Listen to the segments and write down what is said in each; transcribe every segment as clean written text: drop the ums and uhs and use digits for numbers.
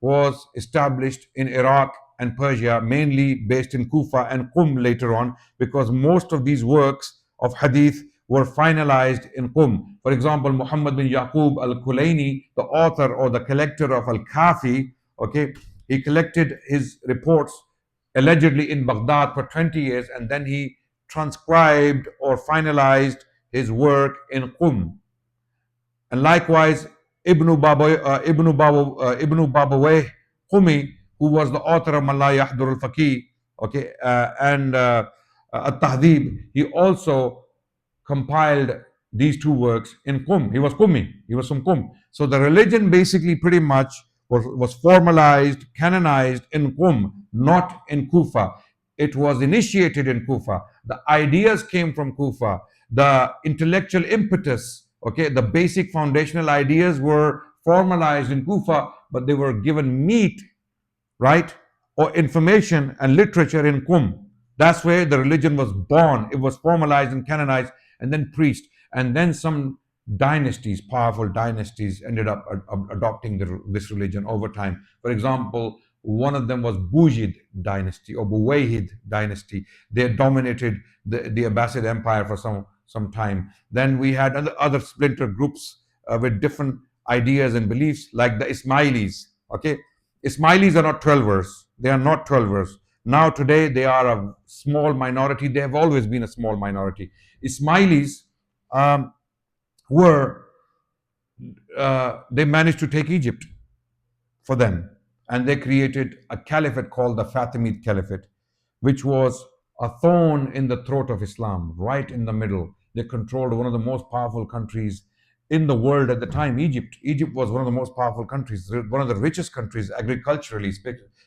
was established in Iraq and Persia, mainly based in Kufa and Qum later on, because most of these works of hadith were finalized in Qum. For example, Muhammad bin Yaqub al-Kulaini, the author or the collector of Al-Kafi, okay, he collected his reports allegedly in Baghdad for 20 years, and then he transcribed or finalized his work in Qum. And likewise, Ibn Babawayh Qumi, who was the author of Malla Yahdur al-Faqih, okay, and At-Tahdhib, he also compiled these two works in Qum. He was Qumi, he was from Qum. So the religion basically pretty much was formalized, canonized in Qum, not in Kufa. It was initiated in Kufa. The ideas came from Kufa. The intellectual impetus, okay, the basic foundational ideas were formalized in Kufa, but they were given meat, right, or information and literature in Qum. That's where the religion was born. It was formalized and canonized and then preached. And then some dynasties, powerful dynasties, ended up adopting this religion over time. For example, one of them was Bujid dynasty or Buwayhid dynasty. They dominated the Abbasid Empire for some time. Then we had other splinter groups with different ideas and beliefs, like the Ismailis. Okay, Ismailis are not 12ers. They are not 12ers. Now today they are a small minority. They have always been a small minority. Ismailis um, were they managed to take Egypt for them, and they created a caliphate called the Fatimid Caliphate, which was a thorn in the throat of Islam, right in the middle. They controlled one of the most powerful countries in the world at the time, Egypt. Egypt was one of the most powerful countries, one of the richest countries agriculturally,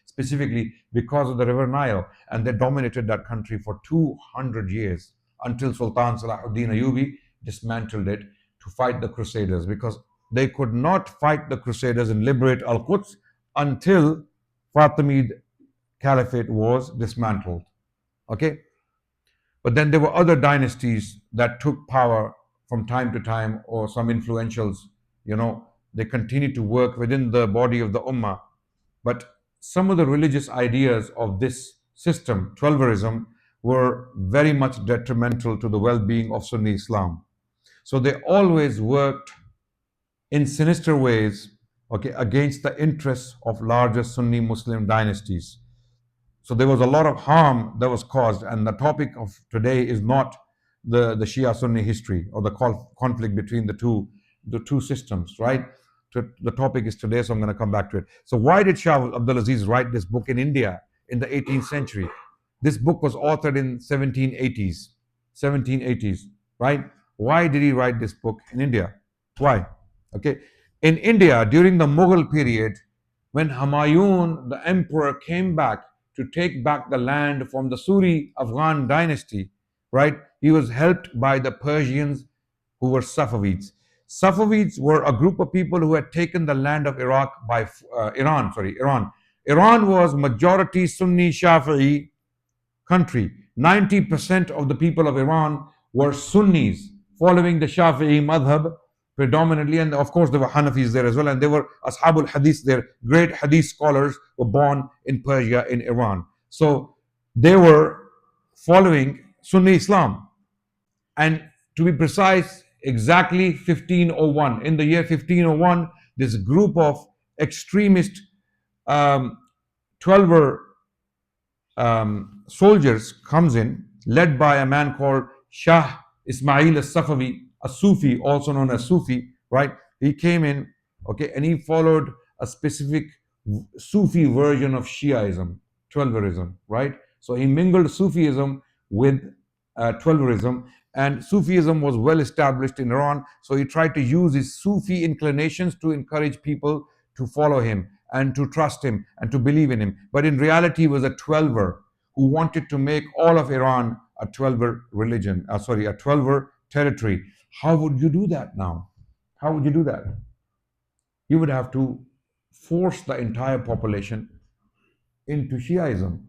specifically because of the River Nile. And they dominated that country for 200 years until Sultan Salahuddin Ayyubi dismantled it to fight the Crusaders, because they could not fight the Crusaders and liberate Al-Quds until Fatimid Caliphate was dismantled. Okay? But then there were other dynasties that took power from time to time, or some influentials, they continued to work within the body of the Ummah. But some of the religious ideas of this system, Twelverism, were very much detrimental to the well-being of Sunni Islam. So they always worked in sinister ways, okay, against the interests of larger Sunni Muslim dynasties. So there was a lot of harm that was caused, and the topic of today is not the Shia Sunni history or the conflict between the two systems, right? The topic is today, so I'm going to come back to it. So why did Shah Abdul Aziz write this book in India in the 18th century? This book was authored in 1780s, right? Why did he write this book in India? Why? Okay, in India during the Mughal period, when Humayun, the emperor, came back to take back the land from the Suri Afghan dynasty, right? He was helped by the Persians, who were Safavids. Safavids were a group of people who had taken the land of Iraq by Iran. Iran was majority Sunni Shafi'i country. 90% of the people of Iran were Sunnis, following the Shafi'i madhab predominantly, and of course there were Hanafis there as well, and they were Ashabul Hadith, their great Hadith scholars were born in Persia, in Iran. So they were following Sunni Islam. And to be precise, exactly 1501, in the year 1501, this group of extremist 12er soldiers comes in, led by a man called Shah Ismail al-Safavi, a Sufi, also known as Sufi, right? He came in, okay, and he followed a specific Sufi version of Shiaism, Twelverism, right? So he mingled Sufism with Twelverism, and Sufism was well established in Iran, so he tried to use his Sufi inclinations to encourage people to follow him and to trust him and to believe in him. But in reality, he was a Twelver who wanted to make all of Iran a Twelver religion, a Twelver territory. How would you do that now? How would you do that? You would have to force the entire population into Shiaism.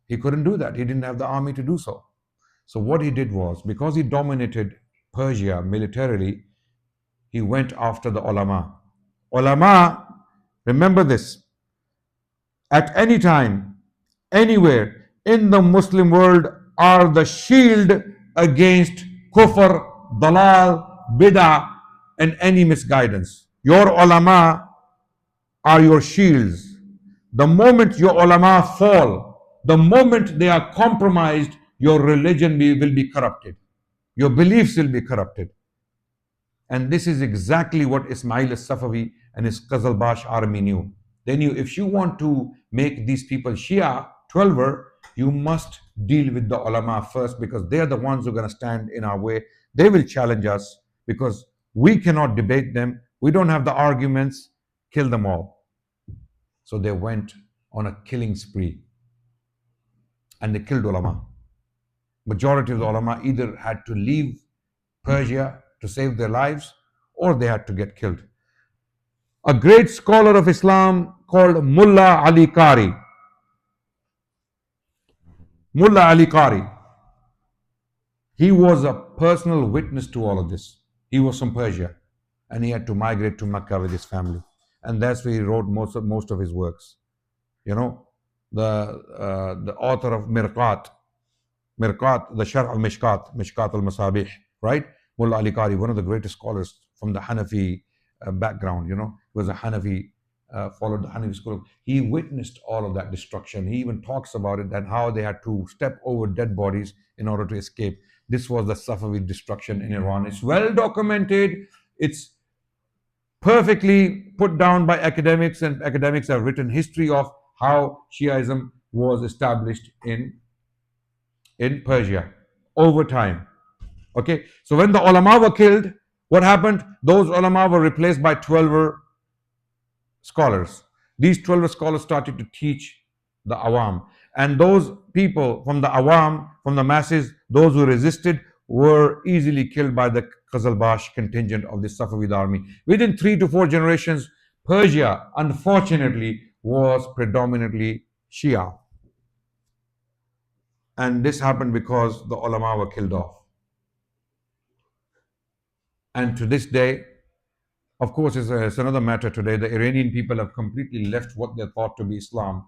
He couldn't do that. He didn't have the army to do so. So what he did was, because he dominated Persia militarily, he went after the ulama. Ulama Remember this. At any time, anywhere in the Muslim world are the shield against kufr, dalal, bid'ah, and any misguidance. Your ulama are your shields. The moment your ulama fall, the moment they are compromised, your religion will be corrupted. Your beliefs will be corrupted. And this is exactly what Ismail al-Safawi and his Qazalbash army knew. They knew if you want to make these people Shia, 12er, you must deal with the ulama first, because they are the ones who are going to stand in our way. They will challenge us because we cannot debate them. We don't have the arguments. Kill them all. So they went on a killing spree and they killed ulama. Majority of the ulama either had to leave Persia to save their lives, or they had to get killed. A great scholar of Islam called Mullah Ali Qari. Mullah Ali Qari. He was a personal witness to all of this. He was from Persia and he had to migrate to Mecca with his family. And that's where he wrote most of his works. You know, the author of Mirqat, the Sharh al-Mishkat, Mishkat al-Masabih, right? Mullah Ali Qari, one of the greatest scholars from the Hanafi background, you know, he was a Hanafi, followed the Hanafi school. He witnessed all of that destruction. He even talks about it and how they had to step over dead bodies in order to escape. This was the Safavid destruction in Iran. It's well documented. It's perfectly put down by academics, and academics have written history of how Shiaism was established in Persia over time. Okay, so when the ulama were killed, what happened? Those ulama were replaced by 12er scholars. These 12er scholars started to teach the awam. And those people from the awam, from the masses, those who resisted, were easily killed by the Qazalbash contingent of the Safavid army. Within 3 to 4 generations, Persia, unfortunately, was predominantly Shia. And this happened because the ulama were killed off. And to this day, of course, it's another matter today. The Iranian people have completely left what they thought to be Islam.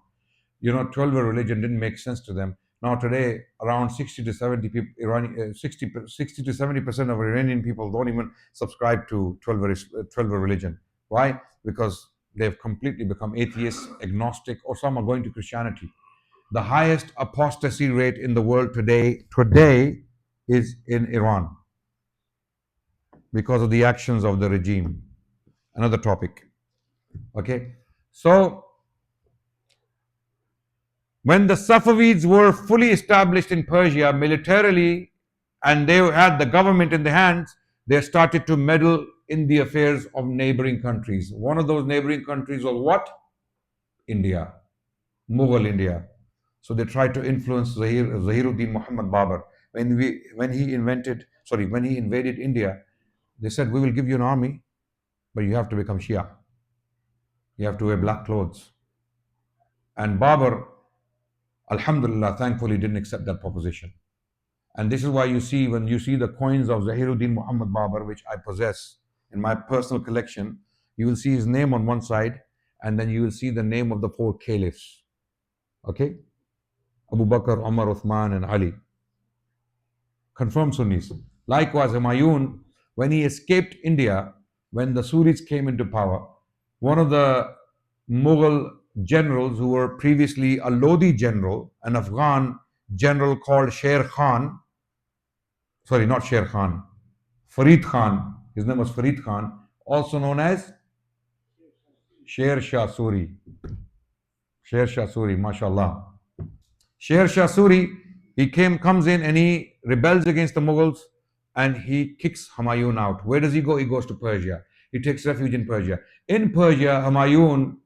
You know, 12er religion didn't make sense to them. Now today, around 60 to 70 people, 60 to 70% of Iranian people don't even subscribe to 12er religion. Why? Because they've completely become atheists, agnostic, or some are going to Christianity. The highest apostasy rate in the world today is in Iran because of the actions of the regime. Another topic. Okay, so when the Safavids were fully established in Persia militarily and they had the government in their hands, they started to meddle in the affairs of neighboring countries. One of those neighboring countries was what? India, Mughal India. So they tried to influence Zahiruddin Muhammad Babur. When he invaded India, they said, we will give you an army, but you have to become Shia. You have to wear black clothes. And Babur, alhamdulillah, thankfully didn't accept that proposition. And this is why you see, when you see the coins of Zahiruddin Muhammad Babur, which I possess in my personal collection, you will see his name on one side, and then you will see the name of the 4 caliphs. Okay? Abu Bakr, Umar, Uthman, and Ali. Confirmed Sunnis. Likewise, Humayun, when he escaped India, when the Suris came into power, one of the Mughal generals who were previously a Lodi general, an Afghan general called Sher Khan, not Sher Khan, Farid Khan, his name was Farid Khan, also known as Sher Shah Suri. Sher Shah Suri, mashallah. Sher Shah Suri, he comes in and he rebels against the Mughals and he kicks Humayun out. Where does he go? He goes to Persia. He takes refuge in Persia. In Persia, Humayun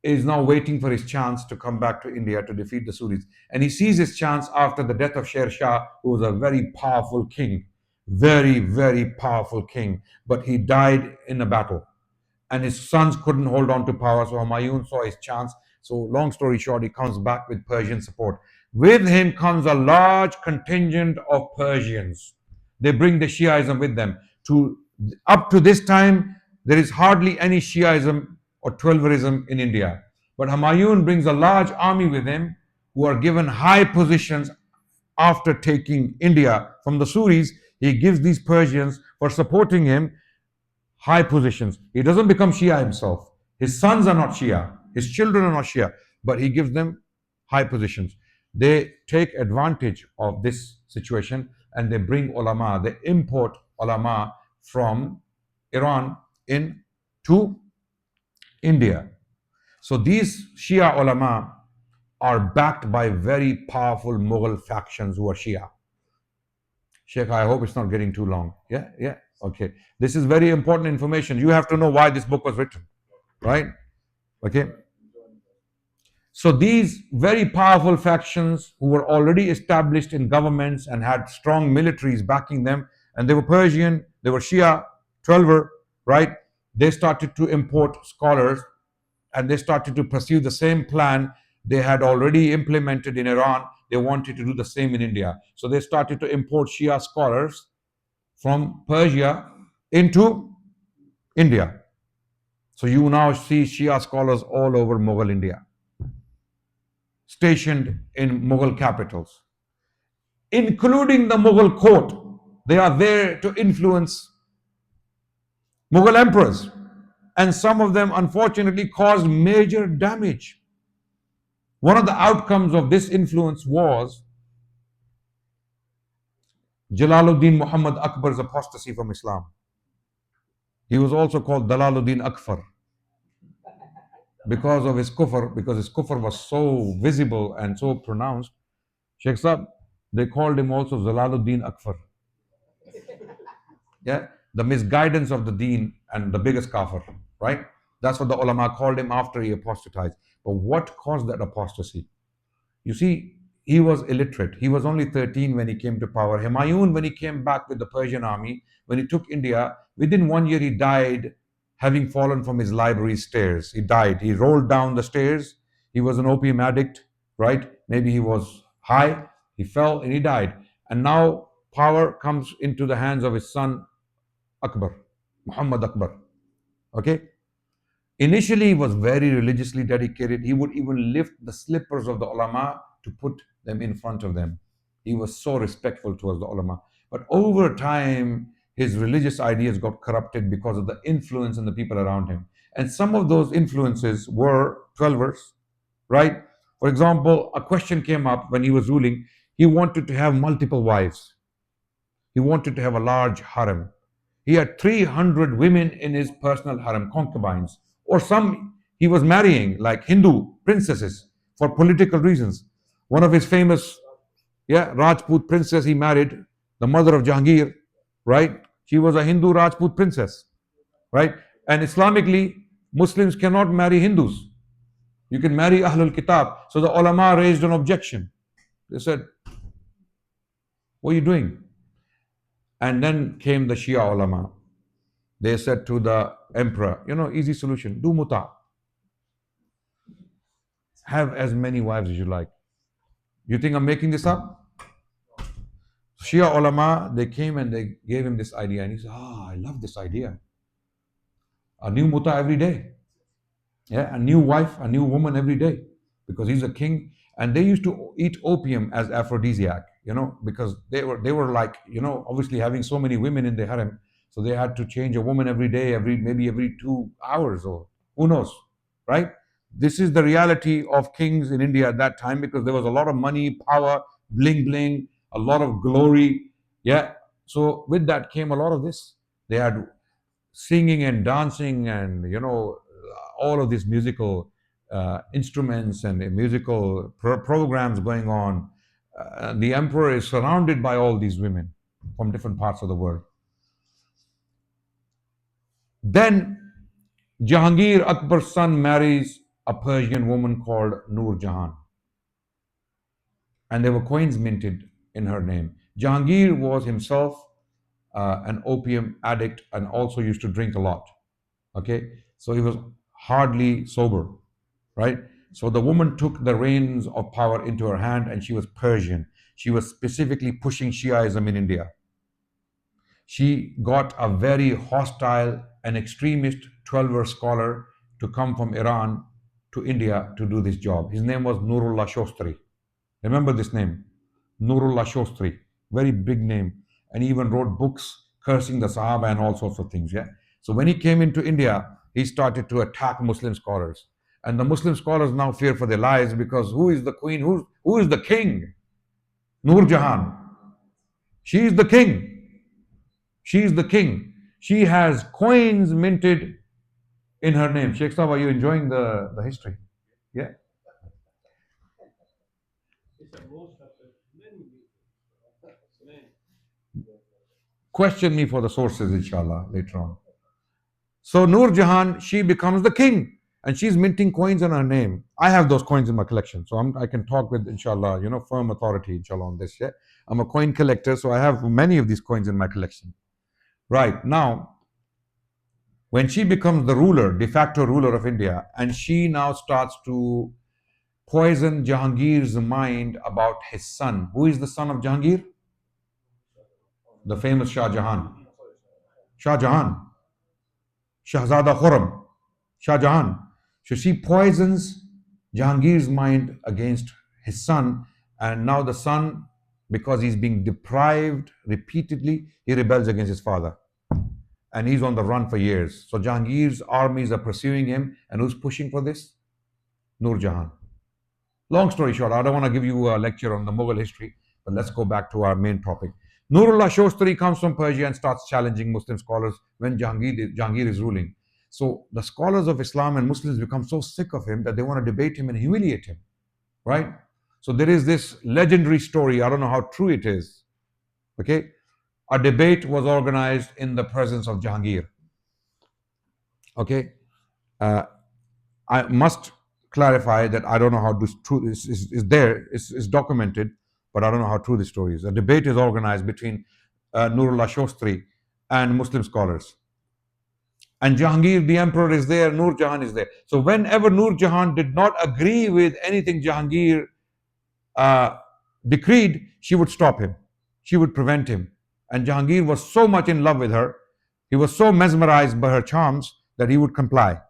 is now waiting for his chance to come back to India to defeat the Suris. And he sees his chance after the death of Sher Shah, who was a very powerful king. Very, very powerful king. But he died in a battle. And his sons couldn't hold on to power, so Humayun saw his chance. So long story short, he comes back with Persian support. With him comes a large contingent of Persians. They bring the Shiaism with them. Up to this time, there is hardly any Shiaism or Twelverism in India. But Humayun brings a large army with him who are given high positions after taking India from the Suris. He gives these Persians, for supporting him, high positions. He doesn't become Shia himself. His sons are not Shia. His children are not Shia. But he gives them high positions. They take advantage of this situation and they bring ulama, they import ulama from Iran into India. So these Shia ulama are backed by very powerful Mughal factions who are Shia. Sheikh, I hope it's not getting too long. Yeah, yeah. Okay. This is very important information. You have to know why this book was written, right? Okay. So these very powerful factions who were already established in governments and had strong militaries backing them, and they were Persian, they were Shia, Twelver, right? They started to import scholars and they started to pursue the same plan they had already implemented in Iran. They wanted to do the same in India. So they started to import Shia scholars from Persia into India. So you now see Shia scholars all over Mughal India, stationed in Mughal capitals, including the Mughal court. They are there to influence Mughal emperors. And some of them, unfortunately, caused major damage. One of the outcomes of this influence was Jalaluddin Muhammad Akbar's apostasy from Islam. He was also called Dalaluddin Akfar because of his kufr, because his kufr was so visible and so pronounced. Sheikh Saab, they called him also Jalaluddin Akfar. Yeah, the misguidance of the deen and the biggest kafir, right? That's what the ulama called him after he apostatized. But what caused that apostasy? You see, he was illiterate. He was only 13 when he came to power. Humayun, when he came back with the Persian army, when he took India, within 1 year he died, having fallen from his library stairs. He died. He rolled down the stairs. He was an opium addict, right? Maybe he was high. He fell and he died. And now power comes into the hands of his son, Akbar, Muhammad Akbar. Okay? Initially, he was very religiously dedicated. He would even lift the slippers of the ulama to put them in front of them. He was so respectful towards the ulama. But over time, his religious ideas got corrupted because of the influence and the people around him. And some of those influences were Twelvers, right? For example, a question came up when he was ruling. He wanted to have multiple wives. He wanted to have a large harem. He had 300 women in his personal harem, concubines, or some he was marrying, like Hindu princesses, for political reasons. One of his famous, Rajput princess he married, the mother of Jahangir, right? She was a Hindu Rajput princess, right? And Islamically, Muslims cannot marry Hindus. You can marry Ahlul Kitab. So the ulama raised an objection. They said, what are you doing? And then came the Shia ulama. They said to the emperor, easy solution, do muta. Have as many wives as you like. You think I'm making this up? Shia ulama, they came and they gave him this idea. And he said, I love this idea. A new muta every day. Yeah, a new wife, a new woman every day. Because he's a king. And they used to eat opium as aphrodisiac, because they were like, obviously having so many women in the harem. So they had to change a woman every day, maybe every 2 hours, or who knows, right? This is the reality of kings in India at that time, because there was a lot of money, power, bling bling, a lot of glory. Yeah. So with that came a lot of this. They had singing and dancing and, all of these musical instruments and musical programs going on. The emperor is surrounded by all these women from different parts of the world. Then Jahangir, Akbar's son, marries a Persian woman called Noor Jahan. And there were coins minted in her name. Jahangir was himself an opium addict and also used to drink a lot. Okay, so he was hardly sober, right? So the woman took the reins of power into her hand, and she was Persian. She was specifically pushing Shiaism in India. She got a very hostile and extremist Twelver scholar to come from Iran to India to do this job. His name was Nurullah Shostri. Remember this name? Nurullah Shostri. Very big name. And he even wrote books cursing the Sahaba and all sorts of things. Yeah. So when he came into India, he started to attack Muslim scholars. And the Muslim scholars now fear for their lives because who is the queen? Who is the king? Nur Jahan. She is the king. She is the king. She has coins minted in her name. Sheikh Sahab, are you enjoying the history? Yeah. Question me for the sources, inshallah, later on. So Nur Jahan, she becomes the king and she's minting coins in her name. I have those coins in my collection, so I can talk with, inshallah, firm authority, inshallah, on this. Yeah, I'm a coin collector, so I have many of these coins in my collection. Right now, when she becomes the ruler, de facto ruler of India, and she now starts to poison Jahangir's mind about his son. Who is the son of Jahangir? The famous Shah Jahan. Shah Jahan. Shahzada Khurram. Shah Jahan. So she poisons Jahangir's mind against his son, and now the son, because he's being deprived repeatedly, he rebels against his father. And he's on the run for years. So Jahangir's armies are pursuing him, and who's pushing for this? Nur Jahan. Long story short, I don't want to give you a lecture on the Mughal history, but let's go back to our main topic. Nurullah Shostri comes from Persia and starts challenging Muslim scholars when Jahangir is ruling. So the scholars of Islam and Muslims become so sick of him that they want to debate him and humiliate him, right? So there is this legendary story, I don't know how true it is, okay? A debate was organized in the presence of Jahangir, okay? I must clarify that I don't know how this true is there, is documented, but I don't know how true this story is. A debate is organized between Nurullah Shostri and Muslim scholars. And Jahangir, the emperor, is there, Nur Jahan is there. So whenever Nur Jahan did not agree with anything Jahangir decreed, she would stop him. She would prevent him. And Jahangir was so much in love with her, he was so mesmerized by her charms that he would comply.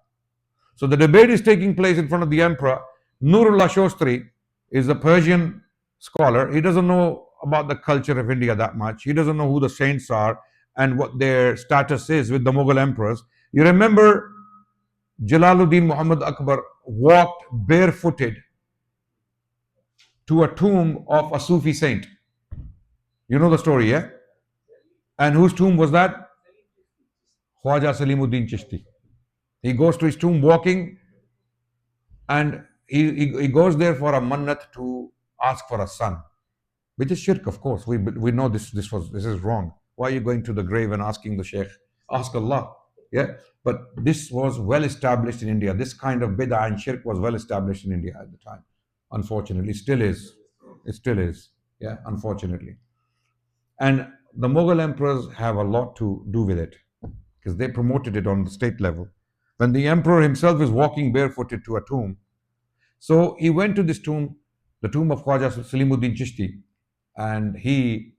So the debate is taking place in front of the emperor. Nurullah Shostri is a Persian scholar. He doesn't know about the culture of India that much. He doesn't know who the saints are and what their status is with the Mughal emperors. You remember Jalaluddin Muhammad Akbar walked barefooted to a tomb of a Sufi saint. You know the story, yeah? And whose tomb was that? Khwaja Salimuddin Chishti. He goes to his tomb walking, and he goes there for a mannat to ask for a son, which is shirk, of course. We know this is wrong. Why are you going to the grave and asking the sheikh? Ask Allah. Yeah, but this was well established in India. This kind of bid'ah and shirk was well established in India at the time. Unfortunately, it still is. It still is. Yeah, unfortunately. And the Mughal emperors have a lot to do with it because they promoted it on the state level. When the emperor himself is walking barefooted to a tomb, so he went to this tomb, the tomb of Khwaja Salimuddin Chishti, and he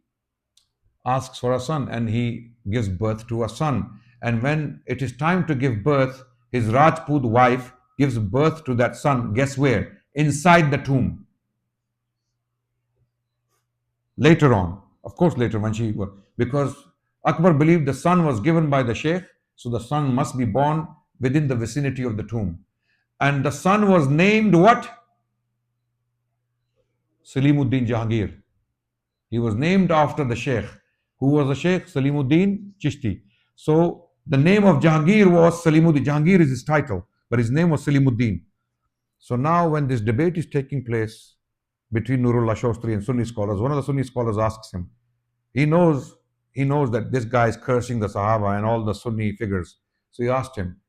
asks for a son, and he gives birth to a son. And when it is time to give birth, his Rajput wife gives birth to that son. Guess where? Inside the tomb. Later on, of course, later when because Akbar believed the son was given by the sheikh, so the son must be born within the vicinity of the tomb. And the son was named what? Salimuddin Jahangir. He was named after the sheikh. Who was the sheikh? Salimuddin Chishti. So the name of Jahangir was Salimuddin. Jahangir is his title, but his name was Salimuddin. So now when this debate is taking place between Nurullah Shostri and Sunni scholars, one of the Sunni scholars asks him, he knows that this guy is cursing the Sahaba and all the Sunni figures. So he asked him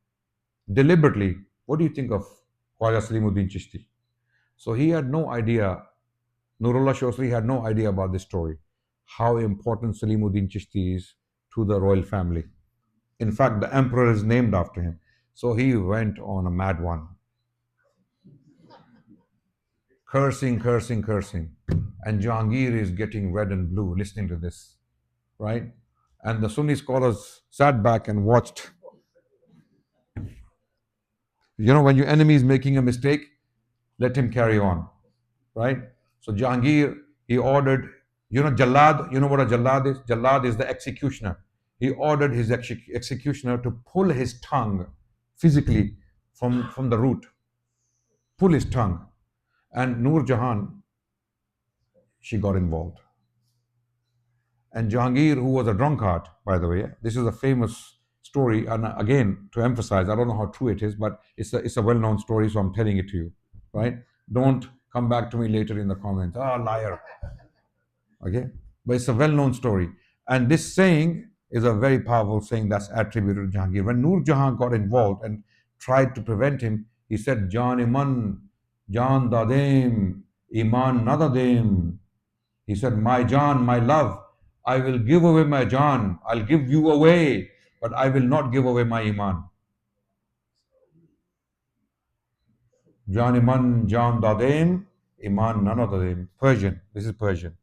deliberately, what do you think of Khwaja Salimuddin Chishti? So he had no idea, Nurullah Shostri had no idea about this story, how important Salimuddin Chishti is to the royal family. In fact, the emperor is named after him. So he went on a mad one. Cursing. And Jahangir is getting red and blue listening to this, right? And the Sunni scholars sat back and watched. You know, when your enemy is making a mistake, let him carry on, right? So Jahangir, he ordered, you know, Jallad, you know what a Jallad is? Jallad is the executioner. He ordered his executioner to pull his tongue physically from the root, pull his tongue. And Noor Jahan, she got involved. And Jahangir, who was a drunkard, by the way, this is a famous story. And again, to emphasize, I don't know how true it is, but it's a well known story, so I'm telling it to you, right? Don't come back to me later in the comments, ah, liar. Okay? But it's a well known story. And this saying is a very powerful saying that's attributed to Jahangir. When Noor Jahan got involved and tried to prevent him, he said, Jan Iman, Jan Dadem, Iman Nadadem. He said, my Jan, my love, I will give away my Jan. I'll give you away, but I will not give away my Iman. Jan Iman, Jan Dadem, Iman Nanadadem. Persian. This is Persian.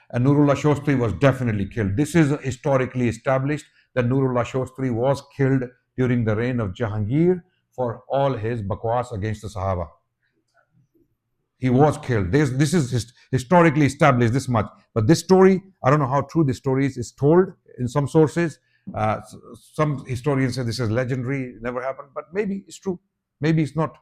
And Nurullah Shostri was definitely killed. This is historically established that Nurullah Shostri was killed during the reign of Jahangir for all his bakwas against the Sahaba. He was killed. This is historically established this much. But this story, I don't know how true this story is. It's told in some sources. Some historians say this is legendary, it never happened. But maybe it's true. Maybe it's not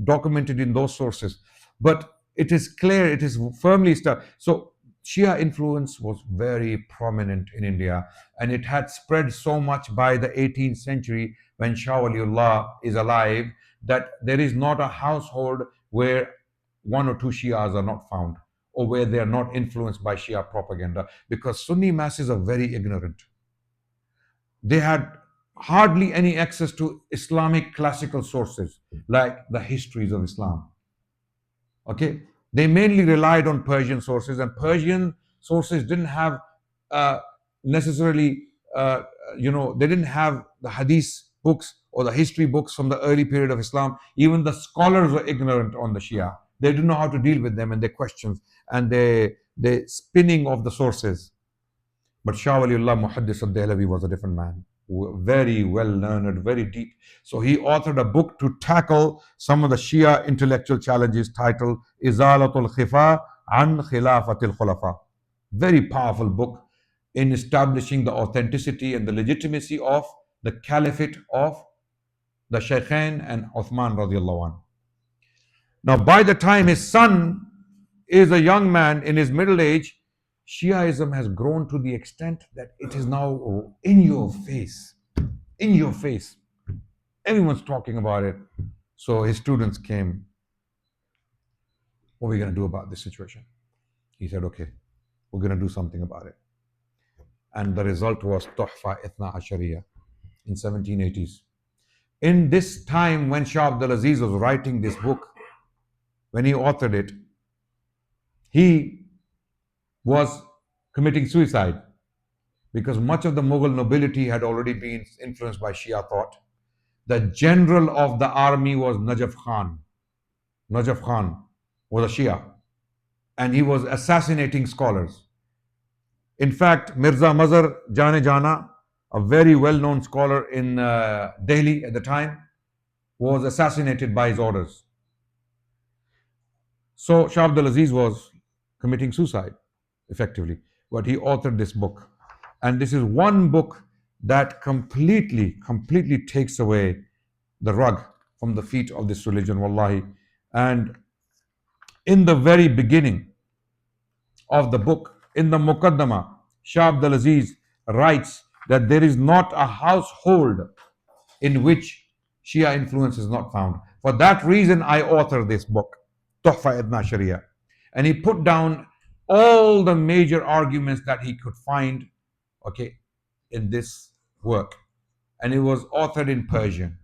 documented in those sources. But it is clear, it is firmly established. So Shia influence was very prominent in India, and it had spread so much by the 18th century when Shah Waliullah is alive that there is not a household where one or two Shias are not found, or where they are not influenced by Shia propaganda, because Sunni masses are very ignorant. They had hardly any access to Islamic classical sources like the histories of Islam. Okay, they mainly relied on Persian sources, and Persian sources didn't have necessarily, they didn't have the hadith books or the history books from the early period of Islam. Even the scholars were ignorant on the Shia. They didn't know how to deal with them and their questions and the spinning of the sources. But Shah Waliullah Muhaddis al-Dehlavi was a different man, very well learned, very deep. So he authored a book to tackle some of the Shia intellectual challenges titled Izalatul Khifa an Khilafatil Khulafa. Very powerful book in establishing the authenticity and the legitimacy of the caliphate of the Shaykhain and Uthman radiallahu anh. Now, by the time his son is a young man in his middle age, Shiaism has grown to the extent that it is now in your face. In your face. Everyone's talking about it. So his students came. What are we going to do about this situation? He said, okay, we're going to do something about it. And the result was Tuhfa Ithna Ashariya in 1780s. In this time when Shah Abdul Aziz was writing this book, when he authored it, he was committing suicide because much of the Mughal nobility had already been influenced by Shia thought. The general of the army was Najaf Khan. Najaf Khan was a Shia, and he was assassinating scholars. In fact, Mirza Mazhar Jane Jana, a very well-known scholar in Delhi at the time, was assassinated by his orders. So Shah Abdul Aziz was committing suicide, effectively. But he authored this book. And this is one book that completely takes away the rug from the feet of this religion, wallahi. And in the very beginning of the book, in the Muqaddamah, Shah Abdul Aziz writes that there is not a household in which Shia influence is not found. For that reason, I authored this book, Tuhfa Ithna Ashariya. And he put down all the major arguments that he could find, okay, in this work. And it was authored in Persian.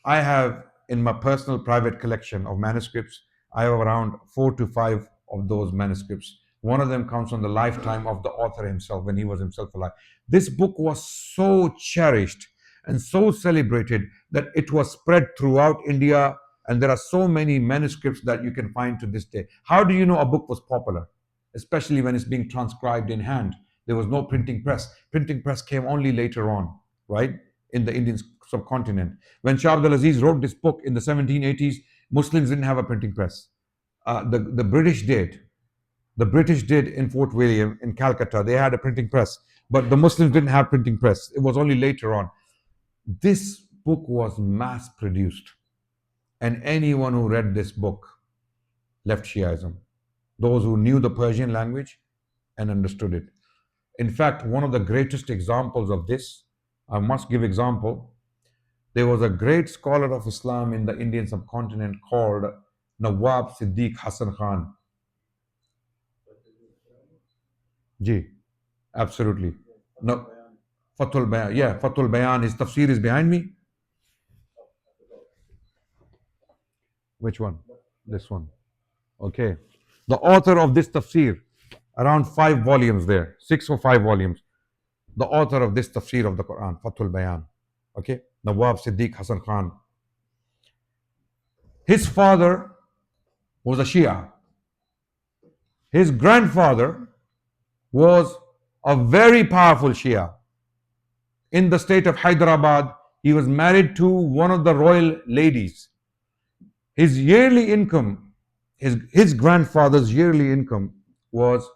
I have in my personal private collection of manuscripts, I have around 4 to 5 of those manuscripts. One of them comes from the lifetime of the author himself, when he was himself alive. This book was so cherished and so celebrated that it was spread throughout India, and there are so many manuscripts that you can find to this day. How do you know a book was popular? Especially when it's being transcribed in hand. There was no printing press. Printing press came only later on, right? In the Indian subcontinent. When Shah Abdul Aziz wrote this book in the 1780s, Muslims didn't have a printing press. The British did. The British did in Fort William in Calcutta. They had a printing press, but the Muslims didn't have printing press. It was only later on. This book was mass produced, and anyone who read this book left Shiaism. Those who knew the Persian language and understood it. In fact, one of the greatest examples of this, I must give example. There was a great scholar of Islam in the Indian subcontinent called Nawab Siddiq Hasan Khan. Ji, absolutely. No, Fathul Bayan. Yeah, Fathul Bayan. His tafsir is behind me. Which one? This one. Okay. The author of this tafsir, around 5 volumes there, 6 or 5 volumes. The author of this tafsir of the Quran, Fathul Bayan. Okay. Nawab Siddiq Hasan Khan. His father was a Shia. His grandfather was a very powerful Shia. In the state of Hyderabad, he was married to one of the royal ladies. His yearly income, his grandfather's yearly income was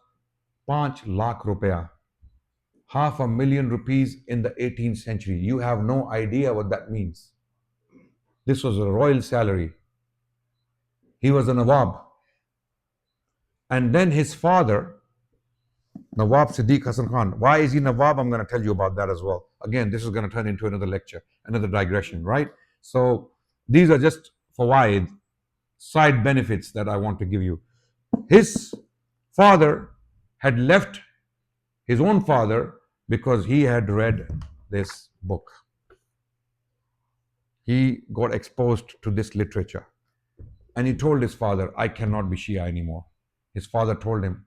5 lakh rupees, $500,000 rupees in the 18th century. You have no idea what that means. This was a royal salary. He was a Nawab. And then his father, Nawab Siddiq Hasan Khan. Why is he Nawab? I'm going to tell you about that as well. Again, this is going to turn into another lecture, another digression, right? So these are just fawaid, side benefits that I want to give you. His father had left his own father because he had read this book. He got exposed to this literature. And he told his father, I cannot be Shia anymore. His father told him,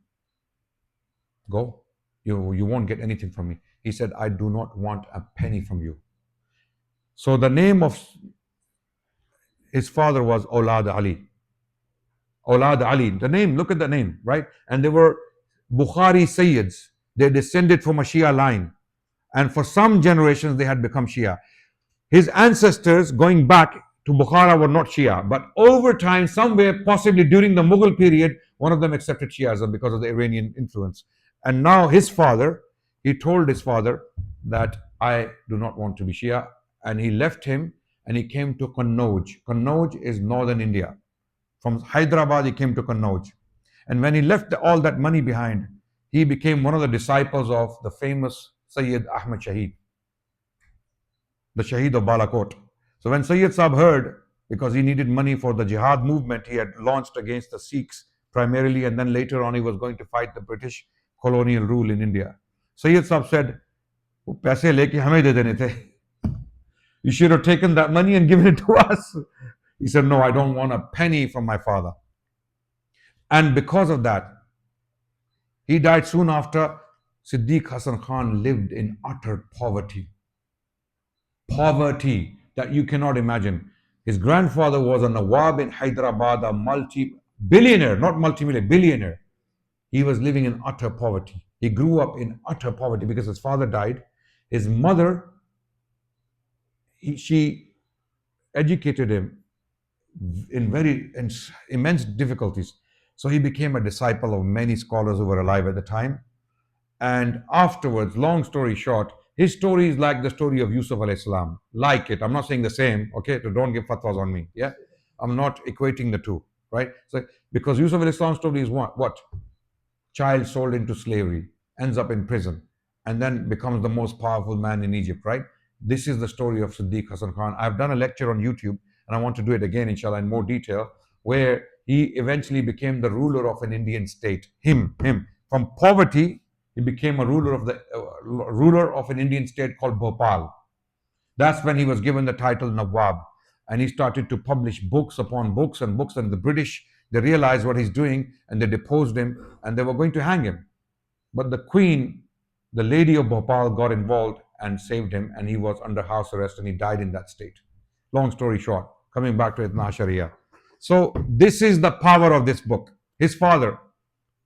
go, you won't get anything from me. He said, I do not want a penny from you. So the name of his father was Aulad Ali. Aulad Ali, the name, look at the name, right? And they were Bukhari Sayyids. They descended from a Shia line. And for some generations, they had become Shia. His ancestors going back to Bukhara were not Shia, but over time, somewhere, possibly during the Mughal period, one of them accepted Shiaism because of the Iranian influence. And now his father, he told his father that I do not want to be Shia. And he left him and he came to Kannauj. Kannauj is northern India. From Hyderabad, he came to Kannauj. And when he left all that money behind, he became one of the disciples of the famous Sayyid Ahmad Shaheed, the Shaheed of Balakot. So when Sayyid Sahib heard, because he needed money for the jihad movement he had launched against the Sikhs primarily, and then later on he was going to fight the British colonial rule in India. Sayyid Sahib said, "Paise leke hame de dene the. You should have taken that money and given it to us." He said, "No, I don't want a penny from my father." And because of that, he died soon after. Siddiq Hasan Khan lived in utter poverty. Poverty that you cannot imagine. His grandfather was a Nawab in Hyderabad, a multi-billionaire, not multi-million, billionaire. He was living in utter poverty. He grew up in utter poverty because his father died. His mother, she educated him in very immense difficulties. So he became a disciple of many scholars who were alive at the time. And afterwards, long story short, his story is like the story of Yusuf alayhi salam. Like it. I'm not saying the same, okay? So don't give fatwas on me, yeah? I'm not equating the two, right? So because Yusuf alayhi salam's story is what? Child sold into slavery, ends up in prison, and then becomes the most powerful man in Egypt, right? This is the story of Siddiq Hasan Khan. I've done a lecture on YouTube, and I want to do it again, inshallah, in more detail, where he eventually became the ruler of an Indian state. Him. From poverty, he became a ruler of an Indian state called Bhopal. That's when he was given the title Nawab, and he started to publish books upon books and books. And the British, they realized what he's doing, and they deposed him, and they were going to hang him. But the Queen, the lady of Bhopal, got involved and saved him, and he was under house arrest, and he died in that state. Long story short, coming back to Itna Sharia. So this is the power of this book. His father,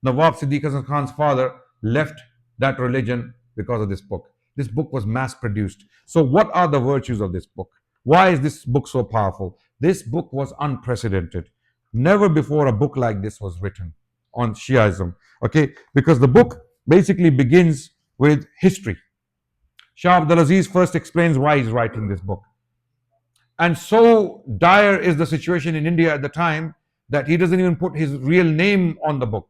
Nawab Siddiq Hasan Khan's father, left that religion because of this book. This book was mass produced. So, what are the virtues of this book? Why is this book so powerful? This book was unprecedented. Never before a book like this was written on Shiaism. Okay, because the book basically begins with history. Shah Abdulaziz first explains why he's writing this book. And so dire is the situation in India at the time that he doesn't even put his real name on the book.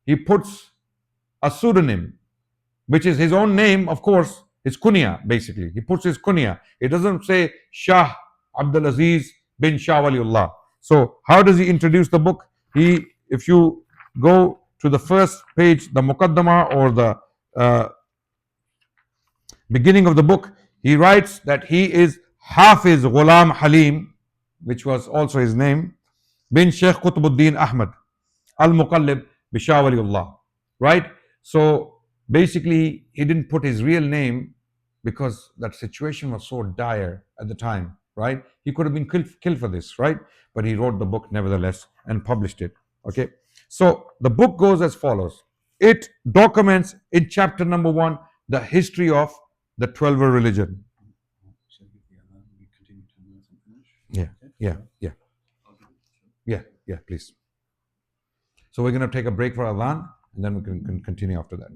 He puts a pseudonym, which is his own name, of course, his kunya, basically. He puts his kunya. It doesn't say Shah Abdulaziz bin Shah Waliullah. So, how does he introduce the book? If you go to the first page, the Muqaddamah or the beginning of the book, he writes that he is Hafiz Ghulam Halim, which was also his name, bin Sheikh Qutbuddin Ahmad Al Muqallib bi Shah Waliullah. Right? So basically, he didn't put his real name because that situation was so dire at the time. Right? He could have been killed for this. Right? But he wrote the book nevertheless and published it. Okay. So the book goes as follows. It documents in chapter number 1 the history of the Twelver religion. Yeah, please. So we're going to take a break for Adhan and then we can continue after that.